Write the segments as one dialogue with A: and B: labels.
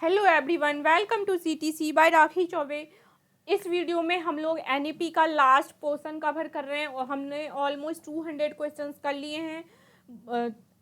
A: Hello everyone, welcome to CTC by Rakhi Chaube. इस video में हम लोग एनईपी का लास्ट पोर्शन कवर कर रहे हैं और हमने ऑलमोस्ट 200 क्वेश्चंस कर लिए हैं।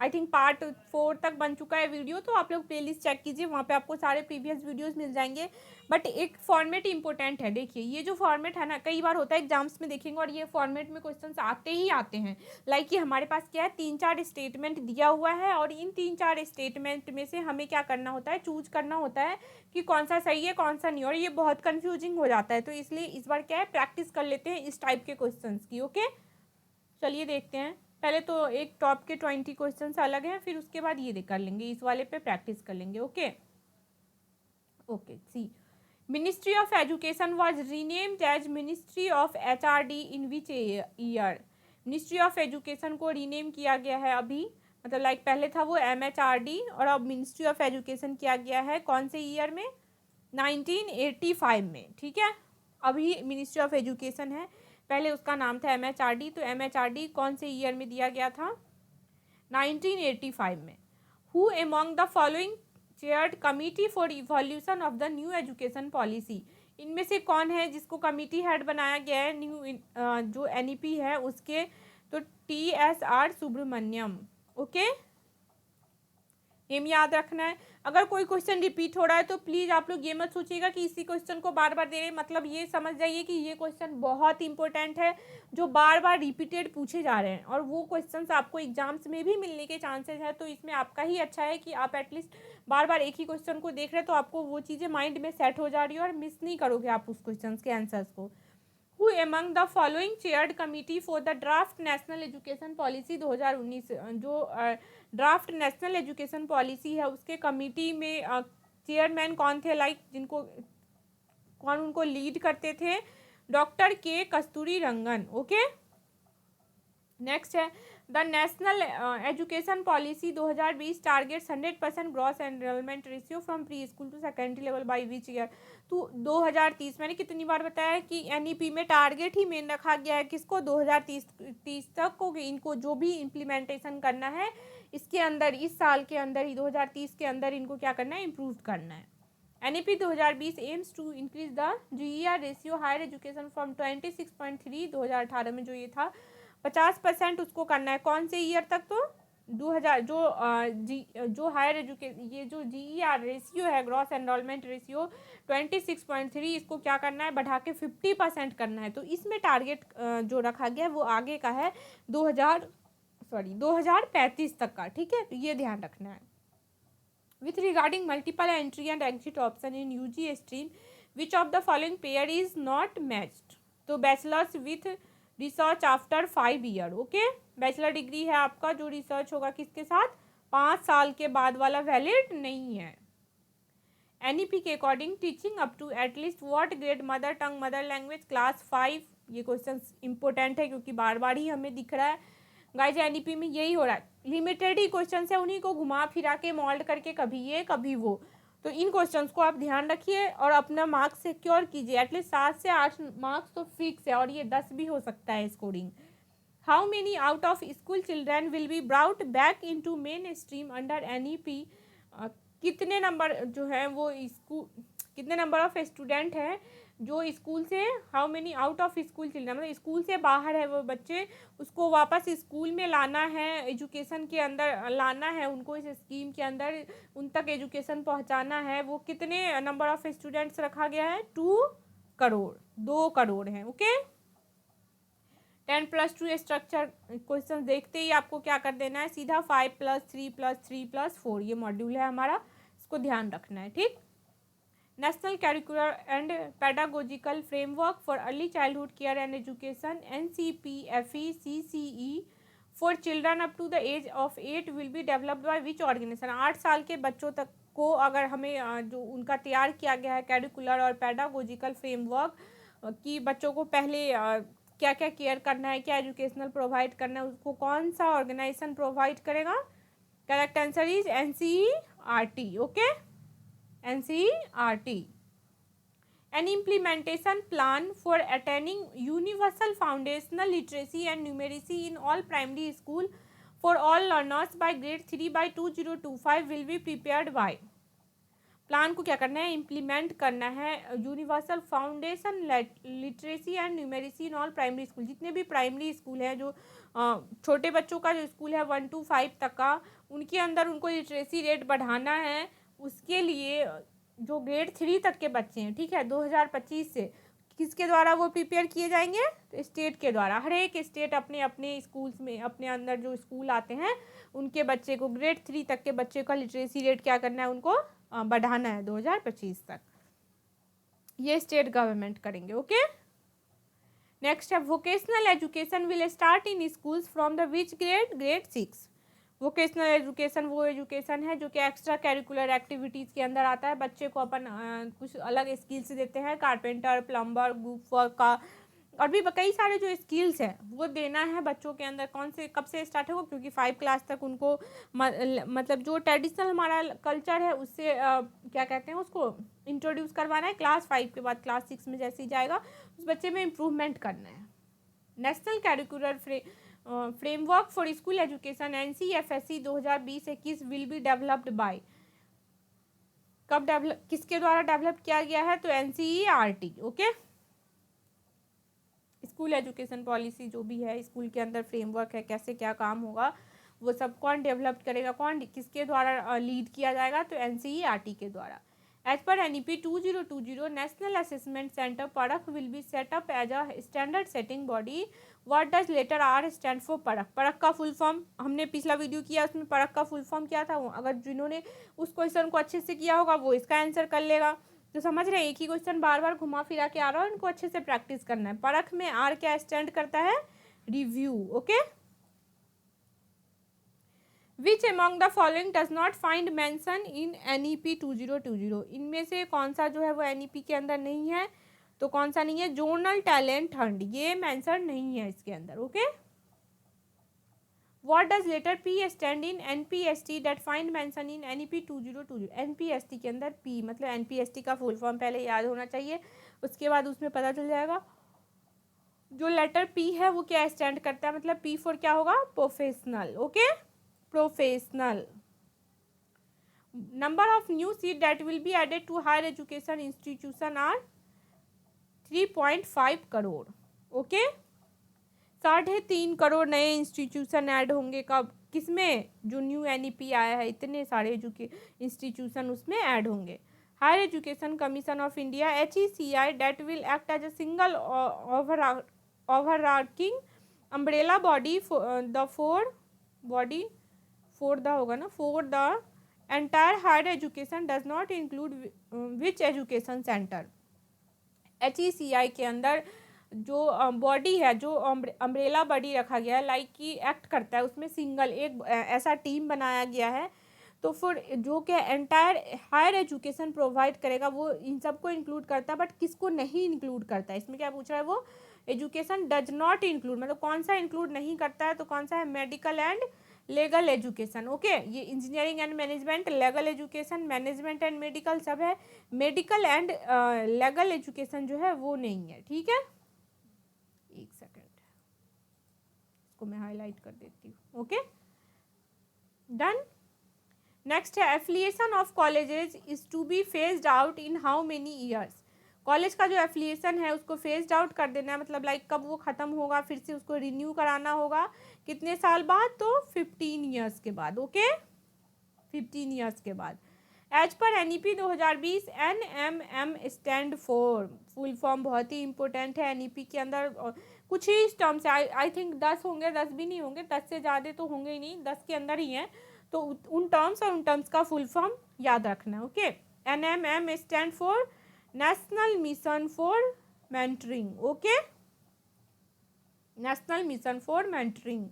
A: आई थिंक पार्ट 4 तक बन चुका है वीडियो, तो आप लोग प्लेलिस्ट चेक कीजिए, वहाँ पे आपको सारे प्रीवियस वीडियोस मिल जाएंगे। बट एक फॉर्मेट इंपॉर्टेंट है। देखिए, ये जो फॉर्मेट है ना, कई बार होता है एग्जाम्स में देखेंगे और ये फॉर्मेट में क्वेश्चंस आते ही आते हैं। लाइक कि हमारे पास क्या है, 3-4 स्टेटमेंट दिया हुआ है और इन 3-4 स्टेटमेंट में से हमें क्या करना होता है, चूज करना होता है कि कौन सा सही है कौन सा नहीं। और ये बहुत कंफ्यूजिंग हो जाता है, तो इसलिए इस बार क्या है, प्रैक्टिस कर लेते हैं इस टाइप के क्वेश्चंस की। ओके, चलिए देखते हैं। पहले तो एक टॉप के 20 क्वेश्चंस अलग हैं, फिर उसके बाद ये कर लेंगे, इस वाले पे प्रैक्टिस कर लेंगे। Okay okay see, ministry of education was renamed as ministry of HRD in which year. Ministry of education को रीनेम किया गया है अभी, मतलब लाइक पहले था वो एमएचआरडी और अब मिनिस्ट्री ऑफ एजुकेशन किया गया है कौन से ईयर में, 1985 में। ठीक है, अभी मिनिस्ट्री ऑफ एजुकेशन है, पहले उसका नाम था एमएचआरडी। तो एमएचआरडी कौन से ईयर में दिया गया था, 1985 में। Who among the following chaired committee for evolution of the new education policy. इनमें से कौन है जिसको कमिटी हेड बनाया गया है न्यू जो एनईपी है उसके, तो TSR सुब्रमण्यम। ओके, नेम याद रखना है। अगर कोई क्वेश्चन रिपीट हो रहा है तो प्लीज़ आप लोग ये मत सोचिएगा कि इसी क्वेश्चन को बार बार दे रहे हैं, मतलब ये समझ जाइए कि ये क्वेश्चन बहुत इंपॉर्टेंट है जो बार बार रिपीटेड पूछे जा रहे हैं और वो क्वेश्चंस आपको एग्जाम्स में भी मिलने के चांसेस है। तो इसमें आपका ही अच्छा है कि आप एटलीस्ट बार बार एक ही क्वेश्चन को देख रहे हैं, तो आपको वो चीज़ें माइंड में सेट हो जा रही है और मिस नहीं करोगे आप उस क्वेश्चन के आंसर्स को। Who among the following chaired committee for the draft national education policy 2019। जो ड्राफ्ट नेशनल एजुकेशन पॉलिसी है उसके कमिटी में चेयरमैन कौन थे, लाइक जिनको कौन उनको लीड करते थे, doctor K Kasturirangan. Okay, next है the national education policy 2020 targets 100% gross enrolment ratio from pre school to secondary level by which year. तो 2030, मैंने कितनी बार बताया कि एनईपी में टारगेट ही मेन रखा गया है किसको, 2030 तक को इनको जो भी इम्प्लीमेंटेशन करना है इसके अंदर, इस साल के अंदर ही 2030 के अंदर इनको क्या करना है, इम्प्रूव करना है। NEP 2020 aims to increase the GER ratio higher education from 26.3 2018 में जो ये था 50% उसको करना है कौन से ईयर तक, तो 2000 जो हायर एजुकेशन, ये जो GER रेशियो है ग्रॉस एनरोलमेंट रेशियो 26.3, इसको क्या करना है, बढ़ा के 50% करना है। तो इसमें टारगेट जो रखा गया है वो आगे का है 2035 तक का। ठीक है, तो ये ध्यान रखना है। With regarding multiple entry and exit option in UG stream which of the following pair is not matched. तो bachelors with research after 5 year. Okay, bachelor degree है आपका, जो रिसर्च होगा किसके साथ, 5 साल के बाद वाला वैलिड नहीं है। एनईपी के according teaching up to at least what grade mother tongue mother language class 5। ये क्वेश्चन इंपॉर्टेंट है क्योंकि बार बार ही हमें दिख रहा है गाइज, एनईपी में यही हो रहा है, लिमिटेड ही क्वेश्चन है, उन्हीं को घुमा फिरा के मोल्ड करके कभी ये कभी वो। तो इन क्वेश्चंस को आप ध्यान रखिए और अपना मार्क्स सिक्योर कीजिए, एटलीस्ट 7 से 8 मार्क्स तो फिक्स है और ये 10 भी हो सकता है scoring. How many out of school children will be brought back into main stream under NEP. कितने नंबर जो है वो स्कूल, कितने नंबर ऑफ स्टूडेंट हैं जो स्कूल से, how many out of school children, मतलब स्कूल से बाहर है वो बच्चे, उसको वापस स्कूल में लाना है, एजुकेशन के अंदर लाना है, उनको इस स्कीम के अंदर उन तक एजुकेशन पहुंचाना है, वो कितने नंबर ऑफ स्टूडेंट्स रखा गया है, 2 करोड़, 2 करोड़ हैं। ओके, 10+2 स्ट्रक्चर क्वेश्चन देखते ही आपको क्या कर देना है, सीधा 5+3+3+4 ये मॉड्यूल है हमारा, इसको ध्यान रखना है। ठीक, national curricular and pedagogical framework for early childhood care and education NCPFE-CCE for children up to the age of 8 will be developed by which organisation. 8 साल के बच्चों तक को अगर हमें जो उनका तैयार किया गया है कैरिकुलर और पेडागोजिकल फ्रेमवर्क कि बच्चों को पहले क्या क्या केयर करना है, क्या एजुकेशनल प्रोवाइड करना है, उसको कौन सा ऑर्गेनाइजेशन प्रोवाइड करेगा, correct answer is NCERT। Okay, NCERT। An implementation plan for attaining universal foundational literacy and numeracy in all primary school for all learners by grade 3 by 2025 will be prepared by। Plan को क्या करना है, implement करना है। Universal foundation literacy and numeracy in all primary school, जितने भी primary school हैं, जो छोटे बच्चों का जो स्कूल है 1 to 5 तक का, उनके अंदर उनको लिटरेसी रेट बढ़ाना है। उसके लिए जो ग्रेड 3 तक के बच्चे हैं, ठीक है, 2025 से किसके द्वारा वो प्रिपेयर किए जाएंगे, तो स्टेट के द्वारा। हर एक स्टेट अपने अपने स्कूल्स में, अपने अंदर जो स्कूल आते हैं उनके बच्चे को, ग्रेड 3 तक के बच्चे का लिटरेसी रेट क्या करना है, उनको बढ़ाना है 2025 तक। ये स्टेट गवर्नमेंट करेंगे। ओके, नेक्स्ट है vocational education will start in schools from the which grade, grade 6। Vocational education वो एजुकेशन है जो कि एक्स्ट्रा करिकुलर एक्टिविटीज़ के अंदर आता है। बच्चे को अपन कुछ अलग स्किल्स देते हैं, कारपेंटर, प्लम्बर, ग्रुप वर्क का, और भी कई सारे जो स्किल्स हैं वो देना है बच्चों के अंदर। कौन से, कब से स्टार्ट होगा, क्योंकि 5 क्लास तक उनको मतलब जो ट्रेडिशनल हमारा कल्चर है उससे क्या कहते हैं उसको इंट्रोड्यूस करवाना है। क्लास 5 के बाद क्लास 6 में जैसे ही जाएगा उस बच्चे में इम्प्रूवमेंट करना है। National curricular framework for school education NCFSE 2020-21 will be developed bye, कब डेवलप, किसके द्वारा डेवलप किया गया है, तो NCERT। Okay, school education policy जो भी है, स्कूल के अंदर फ्रेमवर्क है, कैसे क्या काम होगा, वो सब कौन डेवलप करेगा, कौन किसके द्वारा लीड किया जाएगा, तो NCERT के द्वारा। As per NEP 2020 national assessment centre Parakh will be set up as a standard setting body. What does letter R stand for Parakh, Parakh का फुल फॉर्म हमने पिछला वीडियो किया, उसमें परख का फुल फॉर्म क्या था, वो अगर जिन्होंने उस क्वेश्चन को अच्छे से किया होगा वो इसका आंसर कर लेगा। तो समझ रहे हैं, एक ही क्वेश्चन बार बार घुमा फिरा के आ रहा है, उनको अच्छे से प्रैक्टिस करना है। परख में R क्या स्टैंड करता है, review. Okay, which among the following does not find mention in NEP 2020, इनमें से कौन सा जो है वो NEP के अंदर नहीं है, तो कौन सा नहीं है, जोनल टैलेंट हंट, ये मेंशन नहीं है इसके अंदर। Okay, What does letter P stand in NPST that find mention in NEP 2020? NPST के अंदर P मतलब NPST का फुल फॉर्म पहले याद होना चाहिए, उसके बाद उसमें पता चल जाएगा। जो लेटर P है वो क्या स्टैंड करता है, मतलब P फॉर क्या होगा, professional. Okay, professional. Number of new seat that will be added to higher education institution are 3.5 crore. Okay, 3.5 crore नए इंस्टीट्यूशन ऐड होंगे, कब, किसमें, जो न्यू NEP आया है, इतने सारे इंस्टीट्यूशन उसमें ऐड होंगे। Higher education commission of India HECI that will act as a single overarching umbrella body for the entire higher education does not include which education centre. HECI के अंदर जो body है, जो अम्ब्रेला बॉडी रखा गया है, like कि act करता है, उसमें सिंगल एक ऐसा टीम बनाया गया है, तो फिर जो कि एंटायर हायर एजुकेशन प्रोवाइड करेगा वो इन सबको इंक्लूड करता है, बट किसको नहीं इंक्लूड करता है, इसमें क्या पूछ रहा है वो, एजुकेशन डज नॉट इंक्लूड, मतलब कौन सा इंक्लूड नहीं करता है, तो कौन सा है, medical and legal education. Okay, ये engineering and management, legal education, management and medical सब है, मेडिकल एंड लेगल एजुकेशन जो है वो नहीं है। ठीक है, एक सेकेंड, इसको मैं हाईलाइट कर देती हूँ। Okay, done. नेक्स्ट है affiliation of colleges is to be phased out in how many years. College का जो एफिलिएशन है उसको फेज्ड आउट कर देना है, मतलब लाइक कब वो ख़त्म होगा, फिर से उसको रिन्यू कराना होगा, कितने साल बाद, तो 15 ईयर्स के बाद। ओके, 15 ईयर्स के बाद। As per NEP 2020 NMM stand for, full form बहुत ही इंपॉर्टेंट है। NEP के अंदर कुछ ही टर्म्स है, आई थिंक 10 होंगे, 10 भी नहीं होंगे, 10 से ज़्यादा तो होंगे ही नहीं, 10 के अंदर ही हैं, तो उन टर्म्स और उन टर्म्स का फुल फॉर्म याद रखना है। Okay, NMM stand for national mission for mentoring. Okay, national mission for mentoring.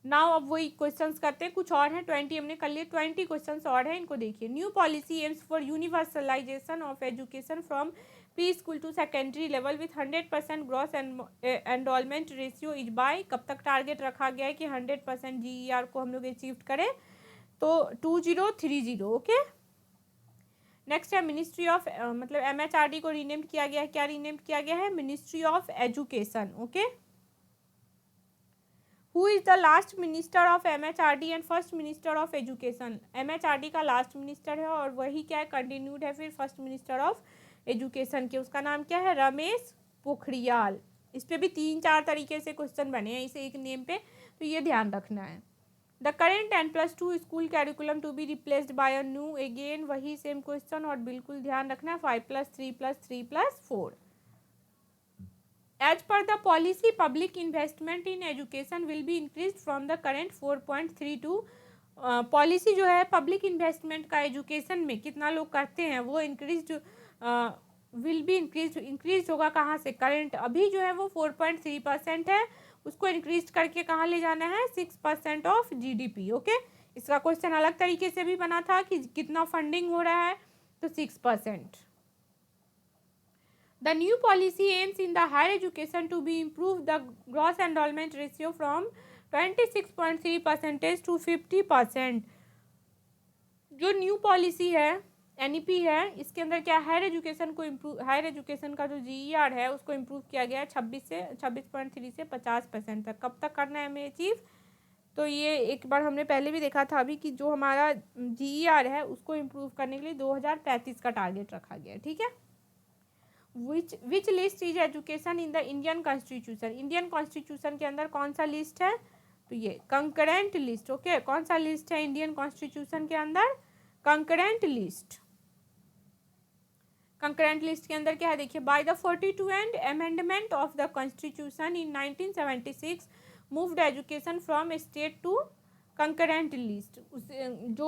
A: Now अब वही क्वेश्चंस करते हैं, कुछ और हैं, 20 हमने कर लिए, 20 क्वेश्चंस और हैं, इनको देखिए। New policy aims for universalisation of education from pre school to secondary level with 100% gross enrolment ratio is by, कब तक टारगेट रखा गया है कि 100% GER को हम लोग अचीव करें, तो 2030। ओके, नेक्स्ट है मिनिस्ट्री ऑफ मतलब MHRD को रीनेम किया गया है, क्या रीनेम किया गया है, ministry of education. Okay, who is the last minister of MHRD and first minister of education? MHRD का लास्ट मिनिस्टर है और वही क्या है, कंटिन्यूड है फिर फर्स्ट मिनिस्टर ऑफ एजुकेशन के। उसका नाम क्या है? रमेश पोखरियाल। इस पे भी 3-4 तरीके से क्वेश्चन बने हैं इसे एक नेम पे, तो ये ध्यान रखना है। The current 10+2 school curriculum to be replaced by a new, again वही सेम क्वेश्चन और बिल्कुल ध्यान रखना 5+3+3+4। As per the policy, public investment in education will be increased from the current 4.3 to policy जो है पब्लिक इन्वेस्टमेंट का education में कितना लोग करते हैं वो इंक्रीज विल बी इंक्रीज होगा कहाँ से? करंट अभी जो है वो 4.3% है, उसको इंक्रीज करके कहाँ ले जाना है? 6% ऑफ GDP। ओके, इसका क्वेश्चन अलग तरीके से भी बना था कि कितना फंडिंग हो रहा है, तो 6%। The new policy aims in the higher education to be improve the gross enrollment ratio from 26.3% to 50%। जो न्यू पॉलिसी है NEP है, इसके अंदर क्या हायर एजुकेशन को इम्प्रूव, हायर एजुकेशन का जो GER है उसको इम्प्रूव किया गया है 26.3 से 50% तक। कब तक करना है हमें अचीव? तो ये एक बार हमने पहले भी देखा था अभी कि जो हमारा GER है उसको इम्प्रूव करने के लिए 2035 का टारगेट रखा गया है। ठीक है। विच list is education in the Indian constitution? Indian constitution के अंदर कौन सा लिस्ट है? तो ये कंकरेंट लिस्ट। ओके, कौन सा लिस्ट है इंडियन कॉन्स्टिट्यूशन के अंदर? Concurrent list. कंकरेंट लिस्ट के अंदर क्या है देखिए, by the 42nd amendment of the constitution in 1976 moved education from state to concurrent list. उस जो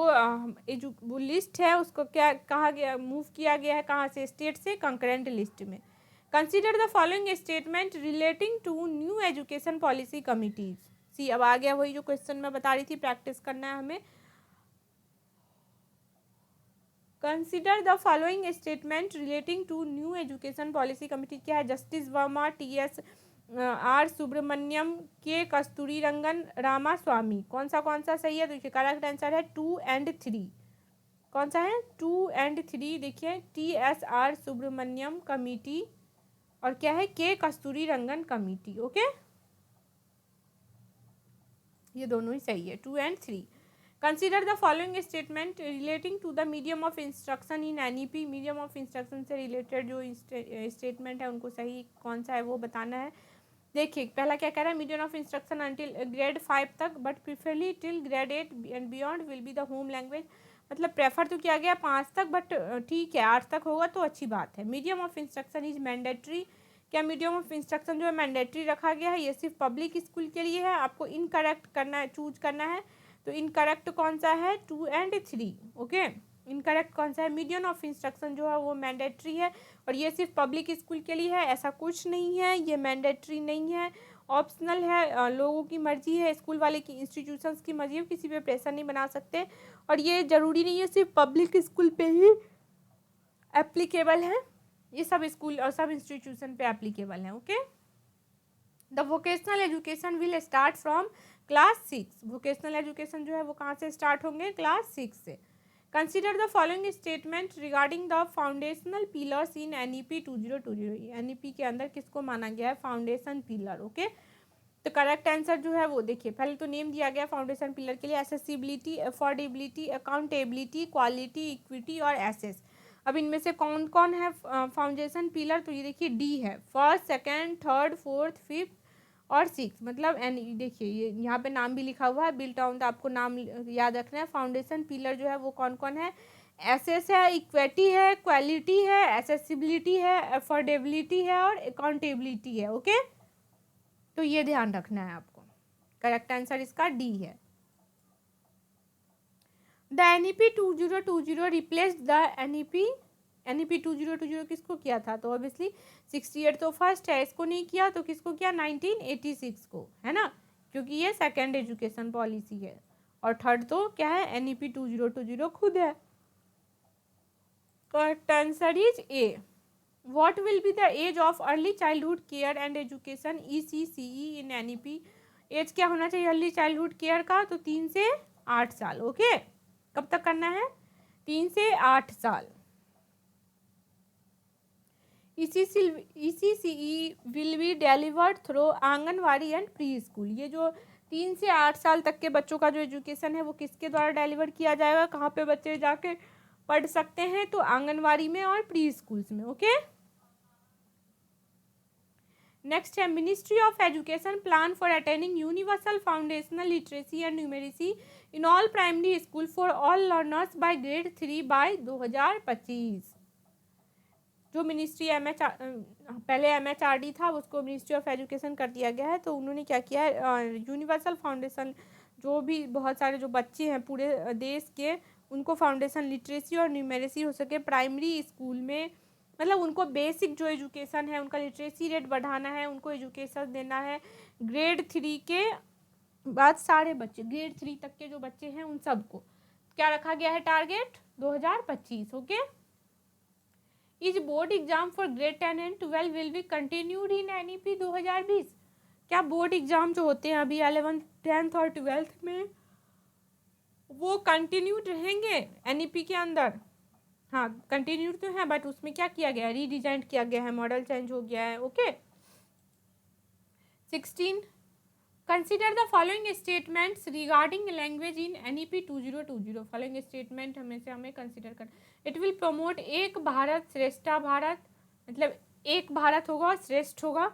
A: वो लिस्ट है उसको क्या कहा गया, मूव किया गया है कहाँ से? स्टेट से कंकरेंट लिस्ट में। Consider the following statement relating to new education policy committees. C, अब आ गया वही जो क्वेश्चन मैं बता रही थी, प्रैक्टिस करना है हमें। Consider the following statement relating to new education policy committee क्या है? Justice Verma, TS R Subramanian, K Kasturirangan, Ramaswamy. कौन सा सही है? देखिए करेक्ट आंसर है 2 और 3। कौन सा है? 2 और 3। देखिए TSR सुब्रमण्यम कमिटी और क्या है? के कस्तूरीरंगन कमिटी। ओके, ये दोनों ही सही है, 2 और 3। Consider the following statement relating to the medium of instruction in NEP। Medium of instruction से रिलेटेड जो स्टेटमेंट है उनको सही कौन सा है वो बताना है। देखिए पहला क्या कह रहा है? Medium of instruction until grade 5 तक, but preferably till grade 8 and beyond will be the home language. मतलब प्रेफर तो किया गया 5 तक, बट ठीक है 8 तक होगा तो अच्छी बात है। Medium of instruction is mandatory. क्या मीडियम ऑफ इंस्ट्रक्शन जो है मैंडेटरी रखा गया है? ये सिर्फ पब्लिक स्कूल के लिए है। आपको इनकरेक्ट करना है, चूज करना है। तो इनकरेक्ट कौन सा है? 2 और 3। ओके, इनकरेक्ट कौन सा है? मीडियम ऑफ इंस्ट्रक्शन जो है वो मैंडेटरी है और ये सिर्फ पब्लिक स्कूल के लिए है, ऐसा कुछ नहीं है। ये मैंडेटरी नहीं है, ऑप्शनल है, लोगों की मर्जी है, स्कूल वाले की, इंस्टीट्यूशंस की मर्जी है, किसी पे प्रेशर नहीं बना सकते। और ये ज़रूरी नहीं है सिर्फ पब्लिक स्कूल पे ही एप्लीकेबल है, ये सब स्कूल और सब इंस्टीट्यूशन पे एप्लीकेबल है। Okay, the vocational education will start from class 6। Vocational education जो है वो कहाँ से स्टार्ट होंगे? क्लास 6 से। Consider the following statement regarding the foundational pillars in NEP 2020। NEP के अंदर किसको माना गया है? Foundation pillar. ओके, तो करेक्ट आंसर जो है वो देखिए, पहले तो नेम दिया गया फाउंडेशन पिलर के लिए, accessibility, affordability, accountability, quality, equity और एसेस। अब इनमें से कौन कौन है फाउंडेशन पिलर? तो ये देखिए D है, first, second, third, fourth, 5th और 6। मतलब देखिए ये यहाँ पे नाम भी लिखा हुआ है, बिल्ट ऑन द, आपको नाम याद रखना है। फाउंडेशन पिलर जो है वो कौन कौन है? एसेस है, इक्विटी है, क्वालिटी है, एक्सेसिबिलिटी है, अफोर्डेबिलिटी है और अकाउंटेबिलिटी है। ओके, तो ये ध्यान रखना है आपको। करेक्ट आंसर इसका D है। The NEP 2020 replaced the NEP 2020 किसको किया था? तो ऑब्वियसली 68 तो फर्स्ट है, इसको नहीं किया तो किसको किया? 1986 को, है ना, क्योंकि ये सेकेंड एजुकेशन पॉलिसी है। और थर्ड तो क्या है? NEP 2020 खुद है। Correct answer is A। What will be the age of early childhood care and education ECCE in NEP? Age क्या होना चाहिए अर्ली चाइल्डहुड केयर का? तो 3 से 8 साल। ओके, कब तक करना है? 3 से 8 साल। ECCE will be delivered through anganwadi and pre school. ये जो 3 से 8 साल तक के बच्चों का जो एजुकेशन है वो किसके द्वारा डिलीवर किया जाएगा, कहाँ पे बच्चे जाके पढ़ सकते हैं, तो आंगनवाड़ी में और प्री स्कूल्स में। ओके, नेक्स्ट है ministry of education plan for attaining universal foundational literacy and numeracy in all primary school for all learners by grade 3 by 2025। जो मिनिस्ट्री पहले MHRD था उसको मिनिस्ट्री ऑफ एजुकेशन कर दिया गया है। तो उन्होंने क्या किया है, यूनिवर्सल फाउंडेशन जो भी बहुत सारे जो बच्चे हैं पूरे देश के, उनको फाउंडेशन लिटरेसी और न्यूमेरेसी हो सके प्राइमरी स्कूल में, मतलब उनको बेसिक जो एजुकेशन है उनका लिटरेसी रेट बढ़ाना है, उनको एजुकेशन देना है। ग्रेड 3 के बाद सारे बच्चे, ग्रेड 3 तक के जो बच्चे हैं उन सबको क्या रखा गया है target 2025। Okay, is board exam for grade 10 and 12 will be continued in NEP 2020। क्या बोर्ड एग्जाम जो होते हैं अभी 11th 10th और 12th में वो कंटिन्यूड रहेंगे NEP के अंदर? हाँ, कंटिन्यूड तो है बट उसमें क्या किया गया है, रीडिजाइन किया गया है, मॉडल चेंज हो गया है। Okay, 16 consider the following statements regarding language in NEP 2020। Following statement हमें कंसिडर कर, इट विल प्रमोट एक भारत श्रेष्ठ भारत, मतलब एक भारत होगा और श्रेष्ठ होगा।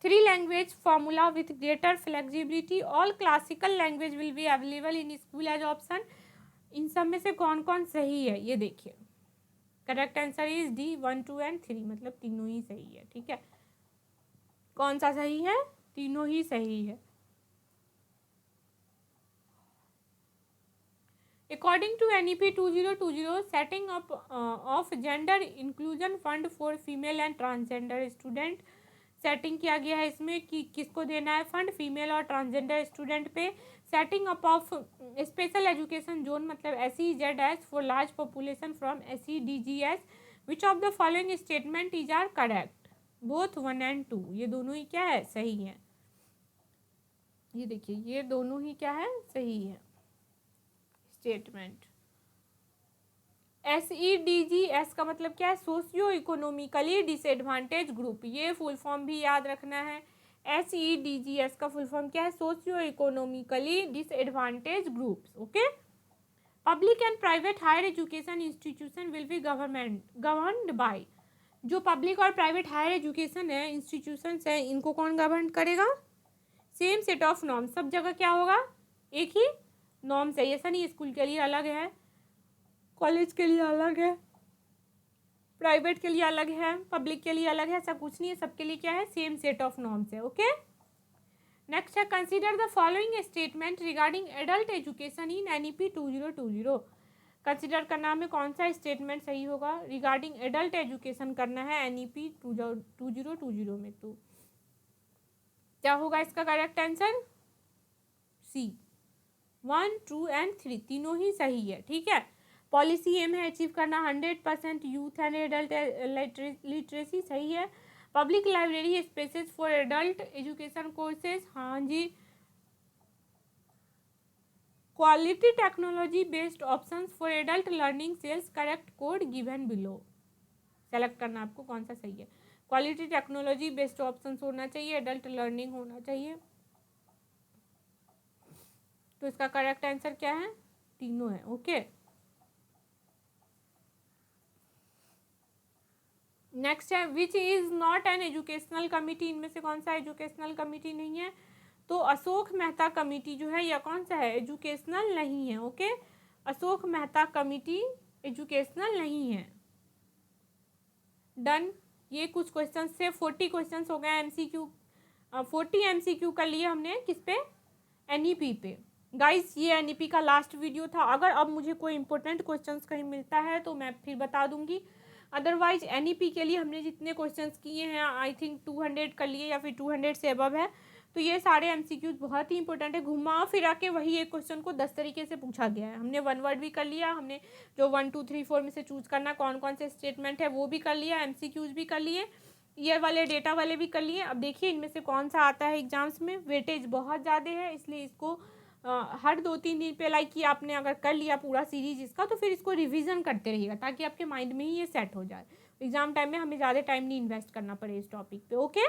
A: 3 language formula with greater flexibility, all classical language will be available in school as option. इन सब में से कौन कौन सही है ये देखिए, correct answer is D 1 2 and 3, मतलब तीनों ही सही है। ठीक है, कौन सा सही है, तीनों ही सही है। According to NEP 2020, setting up of gender inclusion fund for female and transgender student, setting किया गया है इसमें कि किसको देना है फंड, फीमेल और ट्रांसजेंडर स्टूडेंट पे। Setting up of special education zone, मतलब SEZS for large population from SEDGS, which of the following statement is are correct, both 1 and 2, ये दोनों ही क्या है, सही है। ये देखिए ये दोनों ही क्या है, सही है स्टेटमेंट। SEDGS का मतलब क्या है, सोशियो इकोनॉमिकली डिसएडवांटेज ग्रुप, ये फुल फॉर्म भी याद रखना है। SEDGS का फुल फॉर्म क्या है, socio economically disadvantage groups. Okay, public and private higher education institution will be governed by, जो पब्लिक और प्राइवेट हायर एजुकेशन है इंस्टीट्यूशन है इनको कौन गवर्न करेगा, सेम सेट ऑफ नॉर्म्स, सब जगह क्या होगा, एक ही नॉर्म्स है। ऐसा नहीं स्कूल के लिए अलग है, कॉलेज के लिए अलग है, प्राइवेट के लिए अलग है, पब्लिक के लिए अलग है, ऐसा कुछ नहीं है, सबके लिए क्या है, सेम सेट ऑफ नॉर्म्स है। ओके, नेक्स्ट है consider the following statement regarding adult education in NEP 2020। Consider करना में कौन सा स्टेटमेंट सही होगा, रिगार्डिंग एडल्ट एजुकेशन करना है NEP 2020 में, तो क्या होगा इसका करेक्ट आंसर, C 1 2 एंड 3, तीनों ही सही है। ठीक है, पॉलिसी एम है अचीव करना 100% यूथ एंड एडल्ट लिटरेसी, सही है। Public library spaces for adult education courses, हाँ जी। Quality technology based options for adult learning cells correct code given below, select करना आपको कौन सा सही है। क्वालिटी टेक्नोलॉजी बेस्ड ऑप्शंस होना चाहिए, एडल्ट लर्निंग होना चाहिए, तो इसका करेक्ट आंसर क्या है, तीनों है। ओके, नेक्स्ट है which is not an educational committee, इनमें से कौन सा एजुकेशनल कमिटी नहीं है, तो अशोक मेहता कमिटी जो है यह कौन सा है, एजुकेशनल नहीं है। Okay, Ashok Mehta committee educational नहीं है। डन, ये कुछ क्वेश्चन से 40 क्वेश्चन हो गए MCQ, 40 MCQ कर लिए हमने किस पे, NEP पे। गाइस ये NEP का लास्ट वीडियो था, अगर अब मुझे कोई इंपॉर्टेंट क्वेश्चंस कहीं मिलता है तो मैं फिर बता दूंगी, अदरवाइज NEP के लिए हमने जितने क्वेश्चंस किए हैं आई थिंक 200 कर लिए या फिर 200 से अबव है, तो ये सारे MCQs बहुत ही इंपॉर्टेंट है। घुमा फिरा के वही एक क्वेश्चन को 10 तरीके से पूछा गया है, हमने 1 वर्ड भी कर लिया, हमने जो 1 2 3 4 में से चूज करना कौन कौन से स्टेटमेंट है वो भी कर लिया, MCQs भी कर लिए, ईयर वाले डेटा वाले भी कर लिए। अब देखिए इनमें से कौन सा आता है एग्जाम्स में, वेटेज बहुत ज़्यादा है इसलिए इसको हर 2-3 दिन पे लाइक कि आपने अगर कर लिया पूरा सीरीज इसका तो फिर इसको रिवीजन करते रहिएगा ताकि आपके माइंड में ही ये सेट हो जाए, एग्जाम टाइम में हमें ज़्यादा टाइम नहीं इन्वेस्ट करना पड़े इस टॉपिक पे। ओके।